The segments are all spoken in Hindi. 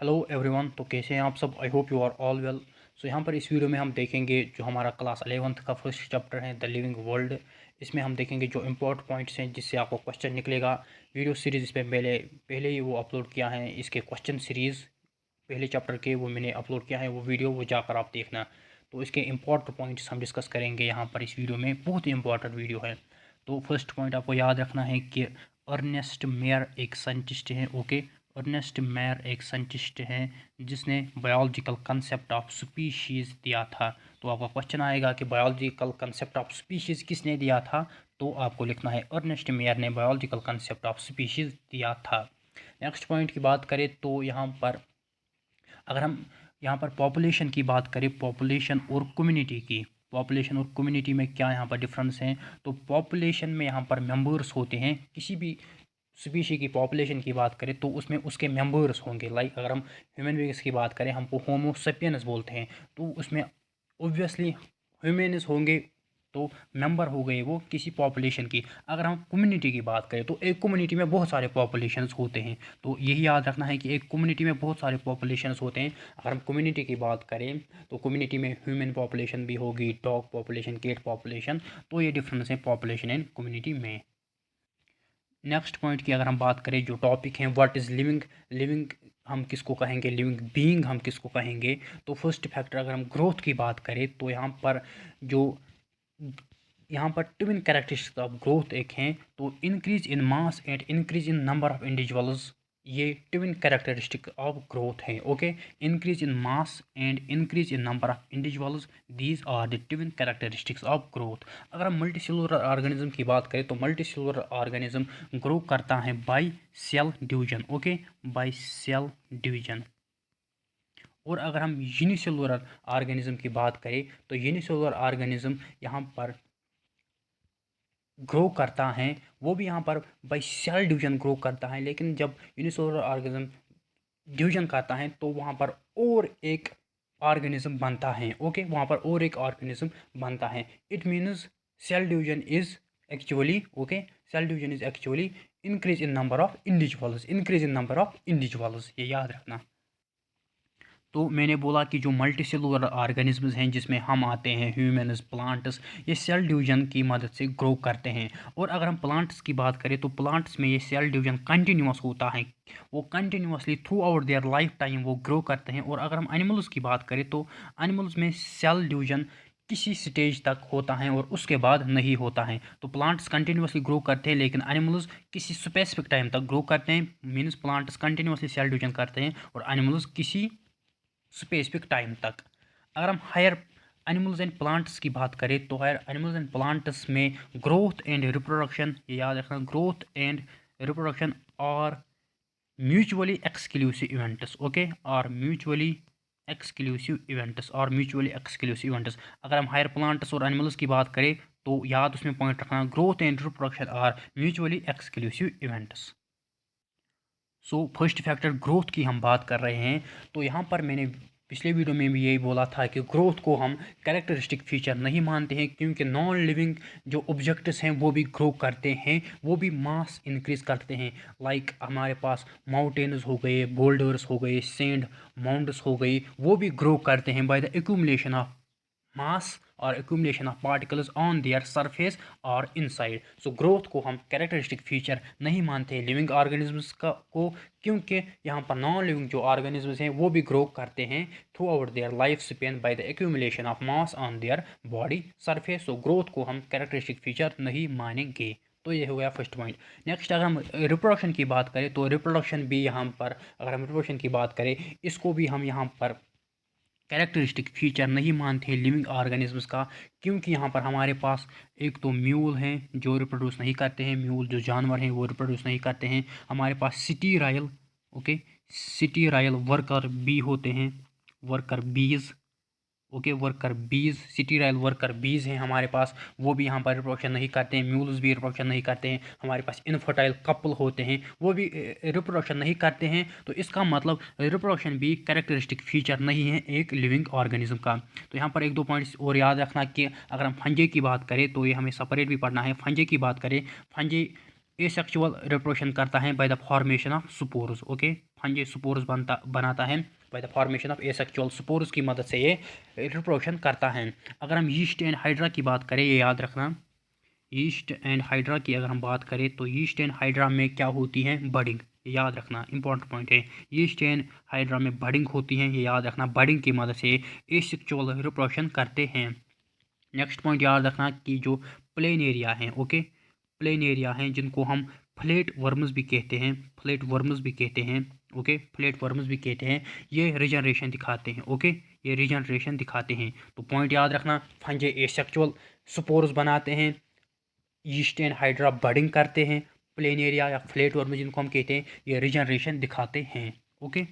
Hello everyone. तो कैसे हैं आप सब? I hope you are all well. So यहाँ पर इस वीडियो में हम देखेंगे जो हमारा क्लास 11th का फर्स्ट चैप्टर है द लिविंग वर्ल्ड। इसमें हम देखेंगे जो इम्पोर्टेंट पॉइंट्स हैं जिससे आपको क्वेश्चन निकलेगा। वीडियो सीरीज़ इस पे पहले ही वो अपलोड किया है। इसके क्वेश्चन सीरीज़ पहले चैप्टर के वो मैंने अपलोड किया है, वो वीडियो वो जाकर आप देखना। तो इसके इम्पोर्टेंट पॉइंट्स हम डिस्कस करेंगे यहाँ पर इस वीडियो में। बहुत ही इंपॉर्टेंट वीडियो है। तो फर्स्ट पॉइंट आपको याद रखना है कि अर्नेस्ट मेयर एक साइंटिस्ट हैं। ओके, अर्नेस्ट मेयर एक साइंटिस्ट हैं जिसने बायोलॉजिकल कंसेप्ट ऑफ स्पीशीज़ दिया था। तो आपका क्वेश्चन आएगा कि बायोलॉजिकल कंसेप्ट ऑफ स्पीशीज़ किसने दिया था? तो आपको लिखना है अर्नेस्ट मेयर ने बायोलॉजिकल कंसेप्ट ऑफ स्पीशीज़ दिया था। नेक्स्ट पॉइंट की बात करें तो यहाँ पर अगर हम यहाँ पर पॉपुलेशन की बात करें, पॉपुलेशन और कम्युनिटी की, पॉपुलेशन और कम्युनिटी में क्या यहाँ पर डिफरेंस है? तो पॉपुलेशन में यहाँ पर मेंबर्स होते हैं। किसी भी स्पीशी की पॉपुलेशन की बात करें तो उसमें उसके मेंबर्स होंगे। लाइक अगर हम ह्यूमन बींग्स की बात करें, हमको होमो सेपियंस बोलते हैं, तो उसमें ऑब्वियसली ह्यूमन्स होंगे। तो मेंबर हो गए वो किसी पॉपुलेशन की। अगर हम कम्युनिटी की बात करें तो एक कम्युनिटी में बहुत सारे पॉपुलेशंस होते हैं। तो यही याद रखना है कि एक कम्युनिटी में बहुत सारे पॉपुलेशंस होते हैं। अगर हम कम्युनिटी की बात करें तो कम्युनिटी में ह्यूमन पॉपुलेशन भी होगी, डॉग पॉपुलेशन, कैट पॉपुलेशन। तो ये डिफरेंस है पॉपुलेशन एंड कम्युनिटी में। नेक्स्ट पॉइंट की अगर हम बात करें, जो टॉपिक है व्हाट इज़ लिविंग, लिविंग हम किसको कहेंगे, लिविंग बीइंग हम किसको कहेंगे? तो फर्स्ट फैक्टर अगर हम ग्रोथ की बात करें तो जो यहाँ पर ट्विन कैरेक्टरिस्टिक्स ऑफ ग्रोथ एक हैं। तो increase in mass and increase in number of individuals, ये ट्विन कैरेक्टरिस्टिक ऑफ ग्रोथ हैं। Okay, increase in mass and increase in number of individuals, these are the twin characteristics of growth. अगर हम मल्टीसेलुलर ऑर्गेनिज्म की बात करें तो मल्टीसेलुलर ऑर्गेनिज्म ग्रो करता है by cell division. Okay, by cell division. और अगर हम यूनिसेलुलर ऑर्गेनिज्म की बात करें तो यूनिसेलुलर ऑर्गेनिज्म यहाँ पर ग्रो करता है, वो भी यहाँ पर बाई सेल डिवीजन ग्रो करता है। लेकिन जब यूनिसेलुलर ऑर्गेनिज्म डिवीजन करता है तो वहाँ पर और एक ऑर्गेनिज्म बनता है। ओके, वहाँ पर और एक ऑर्गेनिज्म बनता है। It means cell division is actually, okay, cell division is actually increase in number of individuals, increase in number of individuals, ये याद रखना। तो मैंने बोला कि जो मल्टी सेलुलर ऑर्गेनिजम्स हैं जिसमें हम आते हैं ह्यूमन्स, प्लांट्स, ये सेल डिवीजन की मदद से ग्रो करते हैं। और अगर हम प्लांट्स की बात करें तो प्लांट्स में ये सेल डिवीजन कंटिन्यूस होता है, वो continuously through out their life time वो ग्रो करते हैं। और अगर हम एनिमल्स की बात करें तो एनिमल्स में सेल डिवीजन किसी स्टेज तक होता है और उसके बाद नहीं होता है। तो प्लांट्स कंटिन्यूसली ग्रो करते हैं लेकिन एनिमल्स किसी स्पेसिफिक टाइम तक ग्रो करते हैं। Means plants continuously cell division करते हैं और एनिमल्स किसी स्पेसिफिक टाइम तक। अगर हम हायर एनिमल्स एंड प्लांट्स की बात करें तो हायर एनिमल्स एंड प्लांट्स में ग्रोथ एंड रिप्रोडक्शन, ये याद रखना, ग्रोथ एंड रिप्रोडक्शन और म्यूचुअली एक्सक्लूसिव इवेंट्स। ओके, और म्यूचुअली एक्सक्लूसिव इवेंट्स, और म्यूचुअली एक्सक्लूसिव इवेंट्स। अगर हम हायर प्लांट्स और एनिमल्स की बात करें तो याद उसमें पॉइंट रखना, ग्रोथ एंड रिप्रोडक्शन और mutually exclusive events. So first factor growth की हम बात कर रहे हैं। तो यहाँ पर मैंने पिछले वीडियो में भी यही बोला था कि ग्रोथ को हम कैरेक्टरिस्टिक फीचर नहीं मानते हैं, क्योंकि नॉन लिविंग जो ऑब्जेक्ट्स हैं वो भी ग्रो करते हैं, वो भी मास इंक्रीज करते हैं। लाइक हमारे पास माउंटेन्स हो गए, बोल्डर्स हो गए, सैंड माउंट्स हो गई, वो भी ग्रो करते हैं by the accumulation of mass और accumulation of particles on their surface और इनसाइड। सो ग्रोथ को हम कैरेक्टरिस्टिक फीचर नहीं मानते लिविंग ऑर्गेनिजम्स का को, क्योंकि यहाँ पर नॉन लिविंग जो ऑर्गेनिजम्स हैं वो भी ग्रो करते हैं through out their life span by the accumulation of mass on their body surface. So growth को हम कैरेक्टरिस्टिक फीचर नहीं मानेंगे। तो ये हो गया फर्स्ट पॉइंट। नेक्स्ट अगर हम रिप्रोडक्शन की बात करें तो रिप्रोडक्शन भी यहाँ पर, अगर हम रिप्रोडक्शन की बात करें, इसको भी हम यहाँ पर कैरेक्टरिस्टिक फीचर नहीं मानते लिविंग ऑर्गेनिजम्स का, क्योंकि यहाँ पर हमारे पास एक तो म्यूल हैं जो रिप्रोड्यूस नहीं करते हैं, म्यूल जो जानवर हैं वो रिप्रोड्यूस नहीं करते हैं। हमारे पास sterile, okay, sterile worker bee होते हैं, worker bees, okay, worker bees, sterile worker bees हैं हमारे पास, वो भी यहाँ पर रिप्रोडक्शन नहीं करते हैं। म्यूल्स भी रिप्रोडक्शन नहीं करते हैं। हमारे पास इनफर्टाइल कपल होते हैं, वो भी रिप्रोडक्शन नहीं करते हैं। तो इसका मतलब रिप्रोडक्शन भी कैरेक्टरिस्टिक फीचर नहीं है एक लिविंग ऑर्गेनिज्म का। तो यहाँ पर एक दो पॉइंट्स और याद रखना कि अगर हम फंजे की बात करें तो ये हमें सेपरेट भी पढ़ना है। फंजे की बात करें, फंजे एसेक्सुअल रिप्रोडक्शन करता है by the formation of spores. Okay, fungi spores बनाता है by the formation of asexual spores की मदद से ये रिप्रोडक्शन करता है। अगर हम यीस्ट एंड हाइड्रा की बात करें, ये याद रखना, यीस्ट एंड हाइड्रा की अगर हम बात करें तो यीस्ट एंड हाइड्रा में क्या होती है, बडिंग, याद रखना इंपॉर्टेंट पॉइंट है। यीस्ट एंड हाइड्रा में बडिंग होती है, ये याद रखना, बडिंग की मदद से एसेक्सुअल रिप्रोडक्शन करते हैं। नेक्स्ट पॉइंट याद रखना कि जो प्लेन एरिया हैं, ओके, प्लेन एरिया हैं जिनको हम फ्लैट वर्म्स भी कहते हैं, फ्लैट वर्म्स भी कहते हैं, ओके, फ्लैट वर्म्स भी कहते हैं, ये रीजनरेशन दिखाते हैं, ओके, ये रीजनरेशन दिखाते हैं। तो पॉइंट याद रखना, फंजे एसेक्सुअल स्पोर्स बनाते हैं, यीस्ट एंड हाइड्रा बडिंग करते हैं, प्लेन एरिया या फ्लैट वर्म जिनको हम कहते हैं ये रीजनरेशन दिखाते हैं, ओके।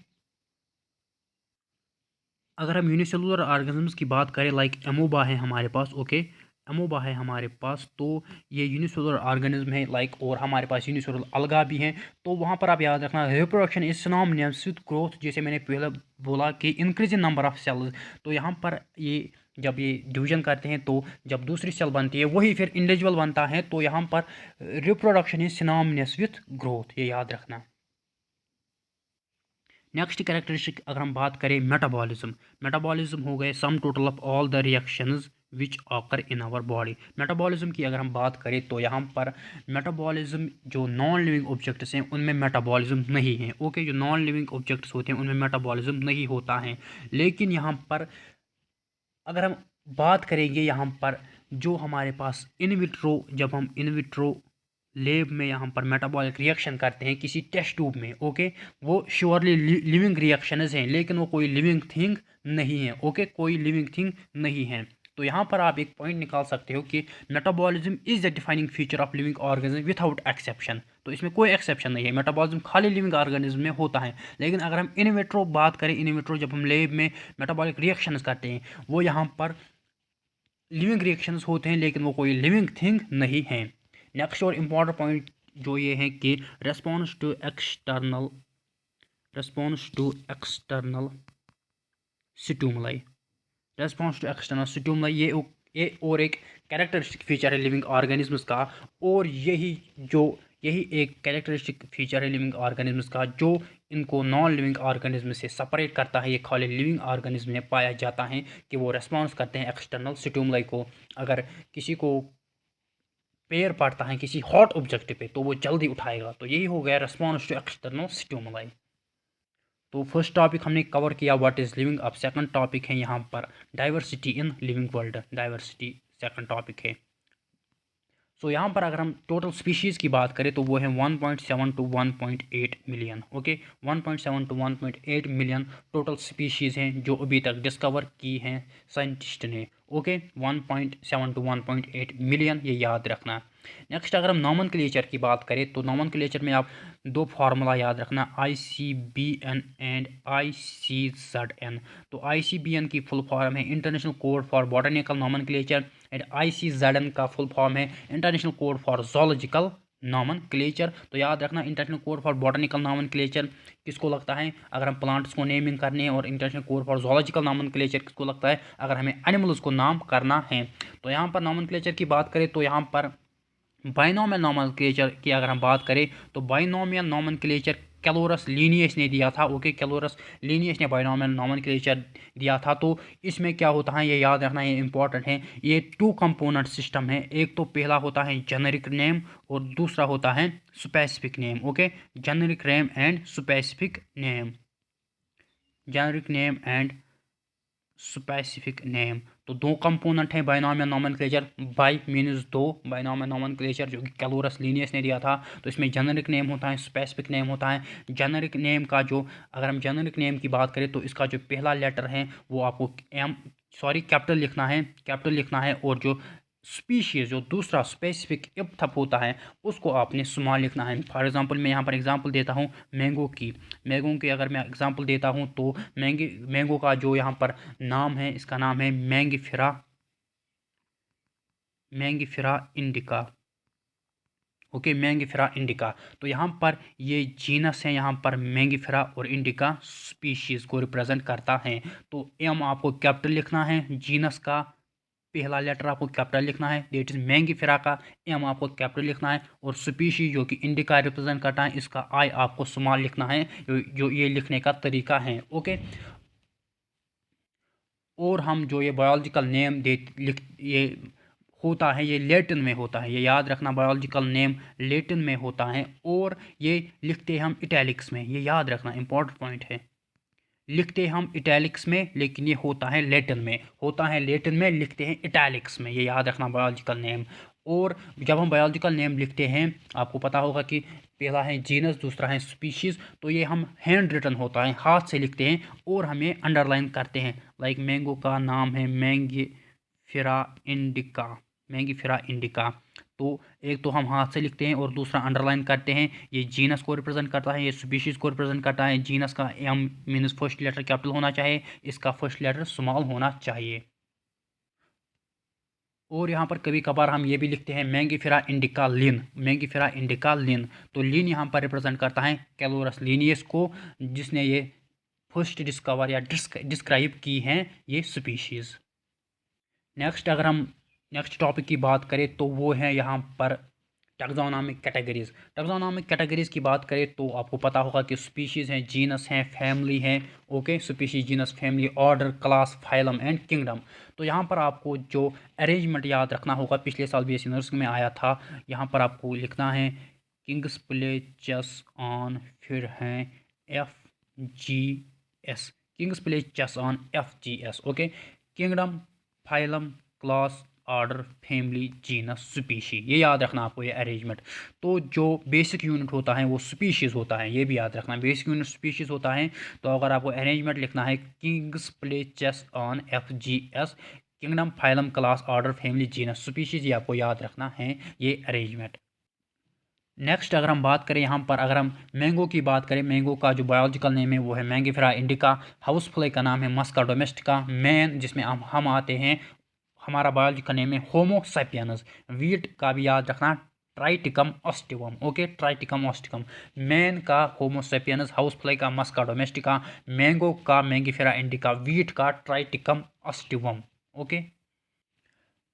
अगर हम यूनिसेलुलर ऑर्गेनिजम्स की बात करें, लाइक एमोबा है हमारे पास, ओके, एमोबा है हमारे पास, तो ये यूनिसेलुलर ऑर्गेनिज्म है, लाइक, और हमारे पास यूनिसेलुलर अलगा भी हैं। तो वहाँ पर आप याद रखना, reproduction is synonymous with growth, जैसे मैंने पहले बोला कि increase in number of cells. तो यहाँ पर ये जब ये डिवीजन करते हैं तो जब दूसरी सेल बनती है वही फिर इंडिविजुअल बनता है, तो यहाँ पर reproduction is synonymous with growth, ये याद रखना। नेक्स्ट कैरेक्टरिस्टिक अगर हम बात करें, मेटाबॉलिज्म, मेटाबॉलिज्म हो गए sum total of all the reactions which occur in our body. Metabolism की अगर हम बात करें तो यहाँ पर मेटाबॉलिज्म जो नॉन लिविंग ऑब्जेक्ट्स हैं उनमें मेटाबॉलिज्म नहीं है, ओके, जो नॉन लिविंग ऑब्जेक्ट्स होते हैं उनमें मेटाबॉलिज्म नहीं होता है। लेकिन यहाँ पर अगर हम बात करेंगे, यहाँ पर जो हमारे पास इन विट्रो, जब हम इन विट्रो लेब में यहाँ पर मेटाबॉलिक रिएक्शन करते हैं किसी टेस्ट ट्यूब में, ओके, वो श्योरली लिविंग रिएक्शंस हैं, लेकिन वो कोई लिविंग थिंग नहीं है, ओके, कोई लिविंग थिंग नहीं है। तो यहाँ पर आप एक पॉइंट निकाल सकते हो कि metabolism is the defining feature of living organism without exception. तो इसमें कोई एक्सेप्शन नहीं है, मेटाबॉलिज्म खाली लिविंग ऑर्गेनिज्म में होता है। लेकिन अगर हम इन विट्रो बात करें, इन विट्रो जब हम लेब में मेटाबॉलिक रिएक्शंस करते हैं वो यहाँ पर लिविंग रिएक्शंस होते हैं, लेकिन वो कोई लिविंग थिंग नहीं है। नेक्स्ट और इम्पॉर्टेंट पॉइंट जो ये है कि response to external stimuli, response to external stimuli, ये और एक कैरेक्टरिस्टिक फीचर है लिविंग ऑर्गेनिजम्स का, और यही एक कैरेक्टरिस्टिक फीचर है लिविंग ऑर्गेनिजम्स का जो इनको नॉन लिविंग ऑर्गेनिज्म से सेपरेट करता है। ये खाली लिविंग ऑर्गेनिज्म में पाया जाता है कि वो रेस्पॉन्स करते हैं एक्सटर्नल स्टिमुलाई को। अगर किसी को पैर पड़ता है किसी हॉट ऑब्जेक्ट पे तो वो जल्दी उठाएगा, तो यही हो गया रेस्पॉन्स टू एक्सटर्नल स्टिमुलाई। तो फर्स्ट टॉपिक हमने कवर किया व्हाट इज़ लिविंग। अब सेकंड टॉपिक है यहाँ पर diversity in living world, diversity second topic है। सो यहाँ पर अगर हम टोटल स्पीशीज़ की बात करें तो वो है 1.7 to 1.8 million, okay, 1.7 to 1.8 million total species हैं जो अभी तक डिस्कवर की हैं साइंटिस्ट ने, ओके, 1.7 टू 1.8 मिलियन, ये याद रखना। नेक्स्ट अगर हम नॉमनक्लेचर की बात करें तो नॉमनक्लेचर में आप दो फार्मूला याद रखना, ICBN एंड ICZN। तो ICBN की फुल फॉर्म है international code for botanical nomenclature, and ICZN का फुल फॉर्म है international code for zoological nomenclature. तो याद रखना, international code for botanical nomenclature किसको लगता है अगर हम प्लांट्स को नेमिंग करने हैं, और international code for zoological nomenclature किसको लगता है अगर हमें एनिमल्स को नाम करना है। तो यहाँ पर नॉमनक्लेचर की बात करें तो यहाँ पर बाइनोमियल नॉमनक्लेचर की अगर हम बात करें तो बाइनोमियल नॉमनक्लेचर कैलोरस लीनियस ने दिया था, ओके, कैलोरस लीनियस ने बाइनोमियल नॉमनक्लेचर दिया था। तो इसमें क्या होता है ये याद रखना, ये इंपॉर्टेंट है। ये टू कंपोनेंट सिस्टम है, एक तो पहला होता है जेनेरिक नेम और दूसरा होता है specific name, okay, generic name and specific name, generic name and specific name. तो दो कंपोनेंट हैं बाइनोमियल नॉमनक्लेचर, बाई मीन्स दो, बाइनोमियल नॉमनक्लेचर जो कि कैलोरस लीनियस ने दिया था। तो इसमें जेनेरिक नेम होता है, स्पेसिफिक नेम होता है। जेनेरिक नेम का जो, अगर हम जेनेरिक नेम की बात करें तो इसका जो पहला लेटर है वो आपको कैपिटल लिखना है, और जो स्पीशीज़ जो दूसरा स्पेसिफिक इप्थप होता है उसको आपने स्मॉल लिखना है। फॉर एग्जांपल मैं यहाँ पर एग्जांपल देता हूँ मैंगो की अगर मैं एग्जांपल देता हूँ तो मैंगो का जो यहाँ पर नाम है, इसका नाम है Mangifera indica, okay, Mangifera indica. तो यहाँ पर ये जीनस है, यहाँ पर मैंगिफेरा और इंडिका स्पीशीज़ को रिप्रेजेंट करता है। तो एम आपको कैपिटल लिखना है जीनस का पहला लेटर आपको कैपिटल लिखना है, दैट इज मैंगीफेरा का एम आपको कैपिटल लिखना है, और स्पीशीज जो कि इंडिका रिप्रेजेंट करता है इसका आई आपको स्मॉल लिखना है, जो ये लिखने का तरीका है। ओके, और हम जो ये बायोलॉजिकल नेम दे लिख ये होता है, ये लैटिन में होता है, ये याद रखना, बायोलॉजिकल नेम लैटिन में होता है, और ये लिखते हैं हम इटैलिक्स में, ये याद रखना इंपॉर्टेंट पॉइंट है। लिखते हैं हम इटैलिक्स में, लेकिन ये होता है लैटिन में, होता है लैटिन में, लिखते हैं इटैलिक्स में, ये याद रखना बायोलॉजिकल नेम। और जब हम बायोलॉजिकल नेम लिखते हैं, आपको पता होगा कि पहला है जीनस, दूसरा है स्पीशीज़, तो ये हम हैंड रिटन होता है, हाथ से लिखते हैं और हमें अंडरलाइन करते हैं। लाइक मैंगो का नाम है मैंगीफेरा इंडिका, मैंगीफेरा इंडिका, तो एक तो हम हाथ से लिखते हैं और दूसरा अंडरलाइन करते हैं। ये जीनस को रिप्रेजेंट करता है, ये स्पीशीज़ को रिप्रेजेंट करता है। जीनस का M means first letter capital होना चाहिए, इसका फर्स्ट लेटर स्मॉल होना चाहिए। और यहाँ पर कभी कभार हम ये भी लिखते हैं मैंगीफेरा इंडिका लिन, मैंगीफेरा इंडिका लिन, तो लिन यहाँ पर रिप्रेजेंट करता है कैलोरस लीनियस को, जिसने ये फर्स्ट डिस्कवर या डिस्क्राइब की हैं ये स्पीशीज़। नेक्स्ट अगर हम नेक्स्ट टॉपिक की बात करें तो वो है यहाँ पर टैक्सोनॉमिक कैटेगरीज। टैक्सोनॉमिक कैटेगरीज की बात करें तो आपको पता होगा कि स्पीशीज़ हैं, जीनस हैं, फैमिली हैं। Okay, species, genus, family, order, class, phylum and kingdom. तो यहाँ पर आपको जो अरेंजमेंट याद रखना होगा, पिछले साल बीएससी नर्सिंग में आया था, यहाँ पर आपको लिखना है किंग्स प्ले चेस ऑन, फिर हैं FGS, kings play chess on FGS। Okay, kingdom, phylum, class, order, family, genus, species, ये याद रखना आपको ये अरेंजमेंट। तो जो बेसिक यूनिट होता है वो स्पीशीज़ होता है, ये भी याद रखना, बेसिक यूनिट स्पीशीज़ होता है। तो अगर आपको अरेंजमेंट लिखना है kings play chess on FGS, kingdom, phylum, class, order, family, genus, species, ये आपको याद रखना है ये अरेंजमेंट। नेक्स्ट अगर हम बात करें यहाँ पर, अगर हम मैंगो की बात करें, मैंगो का जो बायोलॉजिकल नेम है वो है मैंगीफेरा इंडिका, हाउस फ्लाई का नाम है मस्का डोमेस्टिका, मैन जिसमें हम आते हैं, हमारा बायोलॉजिकल नेम है होमो सैपियंस। वीट का भी याद रखना ट्राइटिकम ऑस्टिवम। ओके, ट्राइटिकम ऑस्टिकम। मैन का होमो सैपियंस, हाउस फ्लाई का मस्का डोमेस्टिका, मैंगो का मैंगीफेरा इंडिका, वीट का Triticum aestivum. Okay,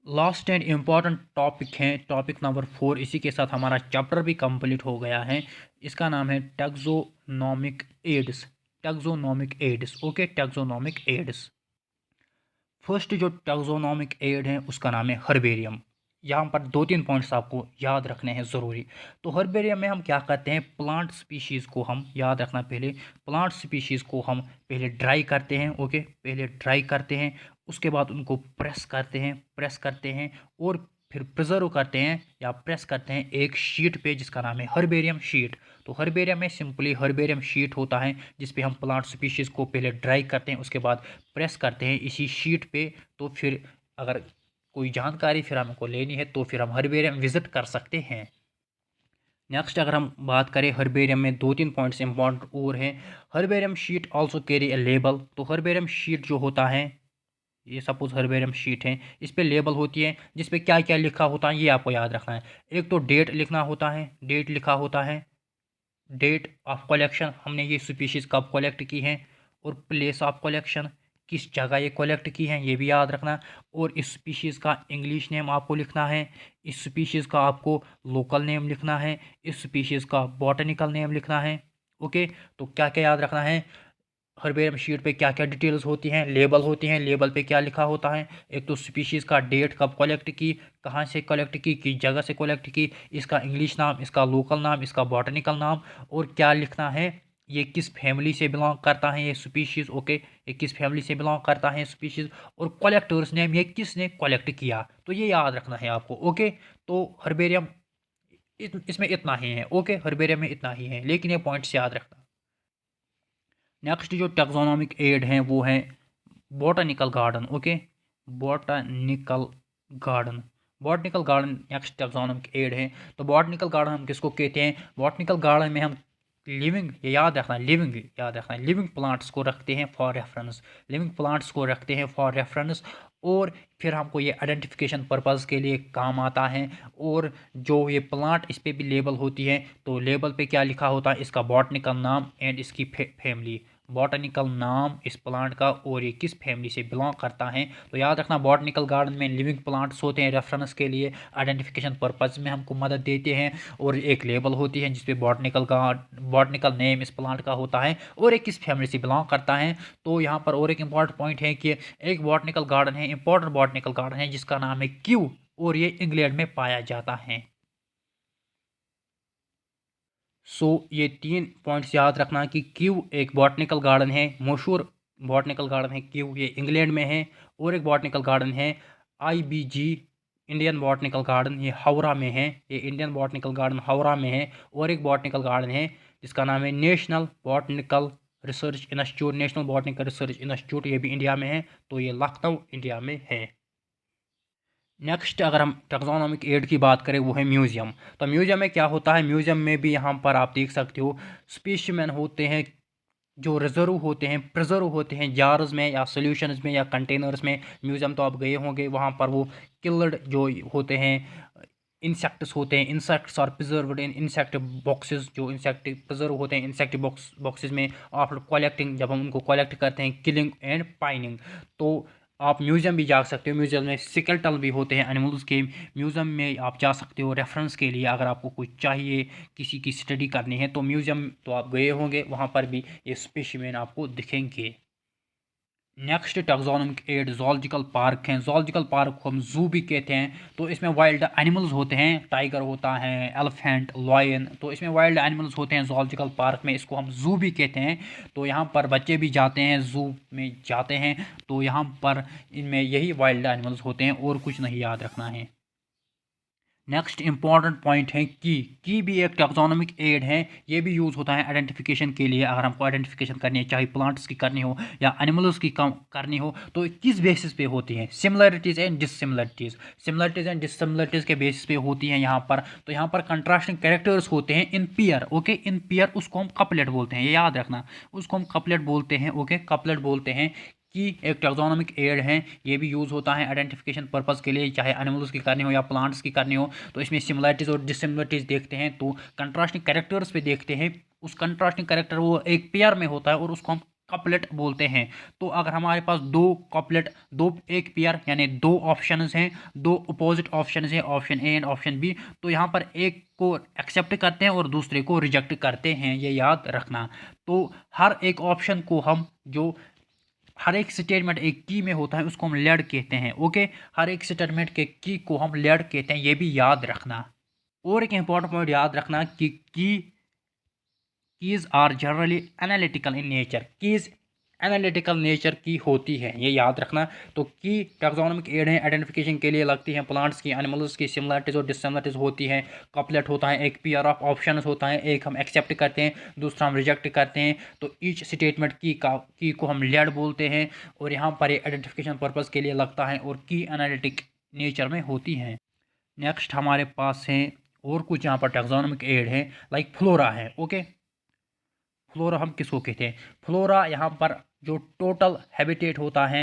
last and important topic है टॉपिक नंबर 4। इसी के साथ हमारा चैप्टर भी कंप्लीट हो गया है। इसका नाम है taxonomic aids, taxonomic aids. Okay, taxonomic aids. First जो टैक्सोनॉमिक एड है उसका नाम है हर्बेरियम। यहाँ पर 2-3 पॉइंट्स आपको याद रखने हैं ज़रूरी। तो हर्बेरियम में हम क्या करते हैं, प्लांट स्पीशीज़ को हम याद रखना, पहले प्लांट स्पीशीज़ को हम पहले ड्राई करते हैं। ओके, पहले ड्राई करते हैं, उसके बाद उनको प्रेस करते हैं, प्रेस करते हैं और फिर प्रिजर्व करते हैं या प्रेस करते हैं एक शीट पे जिसका नाम है हर्बेरियम शीट। तो हर्बेरियम में सिंपली हर्बेरियम शीट होता है जिस पे हम प्लांट स्पीशीज़ को पहले ड्राई करते हैं, उसके बाद प्रेस करते हैं इसी शीट पे। तो फिर अगर कोई जानकारी फिर हमको लेनी है तो फिर हम हर्बेरियम विजिट कर सकते हैं। नेक्स्ट अगर हम बात करें हर्बेरियम में 2-3 पॉइंट्स इंपॉर्टेंट और हैं। हर्बेरियम शीट आल्सो कैरी ए लेबल। तो हर्बेरियम शीट जो होता है, ये सपोज हर्बेरियम शीट है, इस पे लेबल होती है जिस पे क्या क्या लिखा होता है ये आपको याद रखना है। एक तो डेट लिखना होता है, डेट लिखा होता है, डेट ऑफ कलेक्शन, हमने ये स्पीशीज़ कब कलेक्ट की हैं, और प्लेस ऑफ कलेक्शन, किस जगह ये कलेक्ट की हैं, ये भी याद रखना। और इस स्पीशीज़ का इंग्लिश नेम आपको लिखना है, इस स्पीशीज़ का आपको लोकल नेम लिखना है, इस स्पीशीज़ का बॉटनिकल नेम लिखना है। ओके, तो क्या क्या याद रखना है, हर्बेरियम शीट पे क्या क्या डिटेल्स होती हैं, लेबल होती हैं, लेबल पे क्या लिखा होता है, एक तो स्पीशीज़ का डेट कब कलेक्ट की, कहाँ से कलेक्ट की, किस जगह से कलेक्ट की, इसका इंग्लिश नाम, इसका लोकल नाम, इसका बॉटनिकल नाम, और क्या लिखना है, ये किस फैमिली से बिलोंग करता है ये स्पीशीज़। ओके, ये किस फैमिली से बिलोंग करता है स्पीशीज़, और कलेक्टर्स नेम, ये किसने कलेक्ट किया, तो ये याद रखना है आपको। ओके, तो हर्बेरियम इसमें इतना ही है। ओके, हर्बेरियम में इतना ही है, लेकिन ये पॉइंट्स याद रखना। नेक्स्ट जो टैक्सोनॉमिक एड हैं वो हैं botanical garden. Okay, botanical garden, botanical garden next taxonomic aid है। तो बॉटनिकल गार्डन हम किसको कहते हैं, बॉटनिकल गार्डन में हम लिविंग, ये याद रखना, लिविंग याद रखना, लिविंग प्लांट्स को रखते हैं फॉर रेफरेंस, लिविंग प्लांट्स को रखते हैं फॉर रेफरेंस। और फिर हमको ये आइडेंटिफिकेशन पर्पज़ के लिए काम आता है। और जो ये प्लांट, इस पर भी लेबल होती है, तो लेबल पे क्या लिखा होता है, इसका बॉटनिकल नाम एंड इसकी फैमिली, बॉटनिकल नाम इस प्लांट का और ये किस फैमिली से बिलोंग करता है। तो याद रखना बॉटनिकल गार्डन में लिविंग प्लांट्स होते हैं, रेफरेंस के लिए आइडेंटिफिकेशन पर्पज में हमको मदद देते हैं, और एक लेबल होती है जिसपे बॉटनिकल नेम इस प्लांट का होता है और एक किस फैमिली से बिलोंग करता है। तो यहाँ पर और एक इम्पॉर्टेंट पॉइंट है कि एक बॉटनिकल गार्डन है, इंपॉर्टेंट बॉटनिकल गार्डन है जिसका नाम है क्यू, और ये इंग्लैंड में पाया जाता है। ये 3 पॉइंट्स याद रखना कि क्यू एक बॉटनिकल गार्डन है, मशहूर बॉटनिकल गार्डन है क्यू, ये इंग्लैंड में है। और एक बॉटनिकल गार्डन है IBG, इंडियन बॉटनिकल गार्डन, ये हावड़ा में है, ये इंडियन बॉटनिकल गार्डन हावड़ा में है। और एक बॉटनिकल गार्डन है जिसका नाम है national botanical research institute, national botanical research institute, ये भी इंडिया में है, तो ये लखनऊ इंडिया में है। नेक्स्ट अगर हम टैक्सोनॉमिक एड की बात करें वो है म्यूज़ियम। तो म्यूज़ियम में क्या होता है, म्यूज़ियम में भी यहाँ पर आप देख सकते हो स्पेसिमेन होते हैं जो रिजर्व होते हैं, प्रिजर्व होते हैं जार्स में या सॉल्यूशंस में या कंटेनर्स में। म्यूज़ियम तो आप गए होंगे, वहाँ पर वो किल्ड जो होते हैं इंसेक्ट्स होते हैं, insects are preserved in insect boxes, जो इंसेक्ट प्रिजर्व होते हैं इंसेक्ट बॉक्सेस में आफ्टर कलेक्टिंग, जब हम उनको कलेक्ट करते हैं, किलिंग एंड पाइनिंग। तो आप म्यूज़ियम भी जा सकते हो, म्यूज़ियम में स्केलेटल भी होते हैं एनिमल्स के, म्यूज़ियम में आप जा सकते हो रेफरेंस के लिए अगर आपको कुछ चाहिए, किसी की स्टडी करनी है। तो म्यूज़ियम तो आप गए होंगे, वहाँ पर भी ये स्पेसिमेन आपको दिखेंगे। Next taxonomic aid zoological park हैं, जूलॉजिकल पार्क को हम जू भी कहते हैं। तो इसमें वाइल्ड एनिमल्स होते हैं, टाइगर होता है, एलिफेंट, लॉयन, तो इसमें वाइल्ड एनिमल्स होते हैं जूलॉजिकल पार्क में, इसको हम जू भी कहते हैं। तो यहाँ पर बच्चे भी जाते हैं, जू में जाते हैं, तो यहाँ पर इनमें यही वाइल्ड एनिमल्स होते हैं और कुछ नहीं याद रखना है। नेक्स्ट इंपॉर्टेंट पॉइंट है की भी एक टैक्सोनॉमिक एड है, ये भी यूज़ होता है आइडेंटिफिकेशन के लिए। अगर हमको आइडेंटिफिकेशन करनी है, चाहे प्लांट्स की करनी हो या एनिमल्स की करनी हो, तो किस बेसिस पे होती है, सिमिलरिटीज़ एंड डिससिमिलरिटीज़, सिमिलरिटीज़ एंड डिससिमिलरिटीज़ के बेसिस पे होती हैं यहाँ पर। तो यहाँ पर कंट्रास्टिंग कैरेक्टर्स होते हैं in pair, okay, in pair, उसको हम कपलेट बोलते हैं, ये याद रखना, उसको हम कपलेट बोलते हैं, ओके, कपलेट बोलते हैं। कि एक टैक्सोनॉमिक एड है, ये भी यूज़ होता है आइडेंटिफिकेशन पर्पज़ के लिए, चाहे एनिमल्स की करनी हो या प्लांट्स की करनी हो। तो इसमें सिमिलरिटीज़ और डिससिमिलरिटीज़ देखते हैं, तो कंट्रास्टिंग कैरेक्टर्स पे देखते हैं। उस कंट्रास्टिंग कैरेक्टर वो एक पेयर में होता है और उसको हम कपलेट बोलते हैं। तो अगर हमारे पास दो कपलेट, दो एक पेयर यानी दो ऑप्शंस हैं, दो अपोजिट ऑप्शंस हैं, option A and option B, तो यहाँ पर एक को एक्सेप्ट करते हैं और दूसरे को रिजेक्ट करते हैं, ये याद रखना। तो हर एक ऑप्शन को हम, जो हर एक स्टेटमेंट एक की में होता है, उसको हम लेड कहते हैं, ओके, हर एक स्टेटमेंट के की को हम लेड कहते हैं, ये भी याद रखना। और एक इंपॉर्टेंट पॉइंट याद रखना कि keys are generally analytical in nature, keys analytical nature की होती है, ये याद रखना। तो की टैक्सोनॉमिक एड है, आइडेंटिफिकेशन के लिए लगती हैं, प्लांट्स की, एनिमल्स की सिमिलरिटीज और डिससिमिलरिटीज होती हैं। कपलेट होता है, एक पेयर ऑफ ऑप्शंस होता है, एक हम एक्सेप्ट करते हैं, दूसरा हम रिजेक्ट करते हैं। तो ईच स्टेटमेंट की को हम लेड बोलते हैं, और यहाँ पर ये आइडेंटिफिकेशन पर्पज़ के लिए लगता है और की एनालिटिक नेचर में होती हैं। नेक्स्ट हमारे पास है और कुछ यहाँ पर टैक्सोनॉमिक एड है, लाइक फ्लोरा है, ओके। फ्लोरा हम किसको कहते हैं, फ्लोरा यहाँ पर जो टोटल हैबिटेट होता है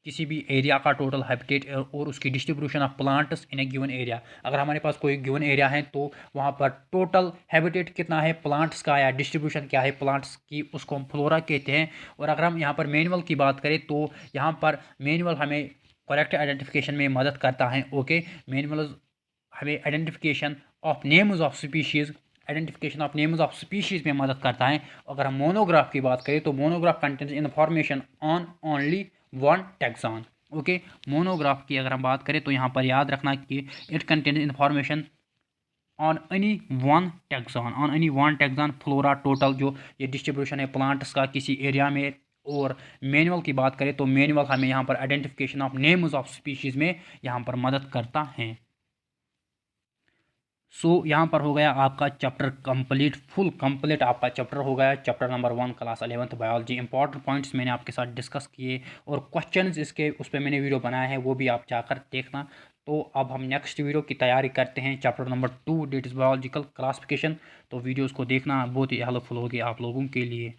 किसी भी एरिया का, टोटल हैबिटेट और उसकी distribution of plants in A given area. अगर हमारे पास कोई गिवन एरिया है तो वहाँ पर टोटल हैबिटेट कितना है प्लांट्स का या डिस्ट्रीब्यूशन क्या है प्लांट्स की, उसको हम फ्लोरा कहते हैं। और अगर हम यहाँ पर मैनुअल की बात करें तो यहाँ पर मैनुअल हमें करेक्ट आइडेंटिफिकेशन में मदद करता है, ओके। मैनुअल हमें identification of names of species, identification of names of species में मदद करता है। अगर हम मोनोग्राफ की बात करें तो monograph contains information on only one taxon, okay. Monograph की अगर हम बात करें तो यहाँ पर याद रखना कि it contains information on any one taxon, on any one taxon. Flora total जो ये डिस्ट्रीब्यूशन है प्लांट्स का किसी एरिया में। और मैनुअल की बात करें तो मैनुअल हमें यहाँ पर identification of names of species में यहाँ पर मदद करता है। यहाँ पर हो गया आपका चैप्टर कंप्लीट, फुल कंप्लीट आपका चैप्टर हो गया, chapter number 1 class 11th biology. Important points मैंने आपके साथ डिस्कस किए और क्वेश्चंस इसके उस पर मैंने वीडियो बनाया है, वो भी आप जाकर देखना। तो अब हम नेक्स्ट वीडियो की तैयारी करते हैं, chapter number 2 that is biological classification. तो वीडियोज़ को देखना बहुत ही हेल्पफुल होगी आप लोगों के लिए।